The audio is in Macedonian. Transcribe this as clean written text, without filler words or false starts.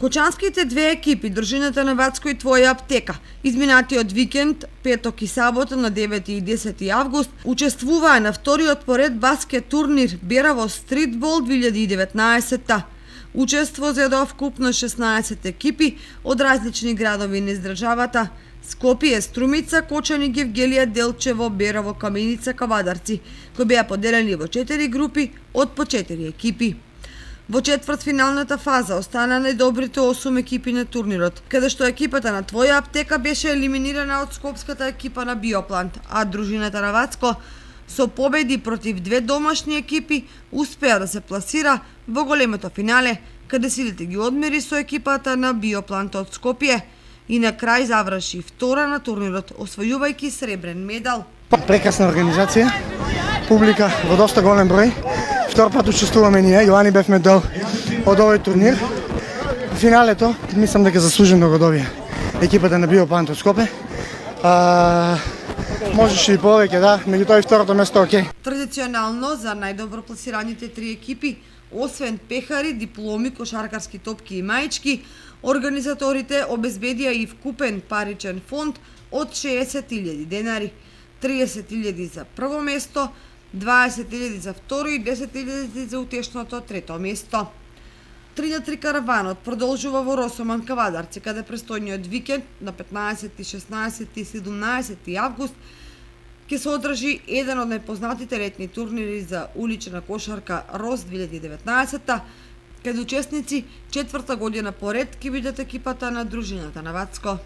Кочанските две екипи, дружината на Вацко и Твоја аптека, изминатиот викенд, петок и сабота на 9 и 10 август, учествуваа на вториот поред баскет турнир Бераво Стритбол 2019. Учество зедоа вкупно 16 екипи од различни градови низ државата: Скопје, Струмица, Кочани, Гевгелија, Делчево, Бераво, Каменица, Кавадарци, кои беа поделени во 4 групи од по 4 екипи. Во четвртфиналната фаза остана најдобрите 8 екипи на турнирот, каде што екипата на Твоја аптека беше елиминирана од скопската екипа на Биоплант, а дружината на Вацко со победи против две домашни екипи успеа да се пласира во големото финале, каде силите ги одмери со екипата на Биоплант од Скопје и на крај заврши втора на турнирот, освојувајќи сребрен медал. Прекрасна организација, публика во доста голем број. Втор пат учествуваме ние, Јоани бевме дел од овој турнир. Финалето, мислам дека заслужено го добија екипата на Биоплант од Скопје. Можеше и повеќе, да, меѓутоа и второто место окей. Традиционално за најдобро пласираните три екипи, освен пехари, дипломи, кошаркарски топки и маички, организаторите обезбедија и вкупен паричен фонд од 60.000 денари, 30.000 за прво место, 20.000 за второ и 10.000 за утешното трето место. 3 на 3 караванот продолжува во Росоман, Кавадарци, каде престојниот викенд на 15, 16 и 17 август ќе се одржи еден од најпознатите летни турнири за улична кошарка РОС 2019, каде учесници четврта година поред ќе бидат екипата на дружината на Вацко.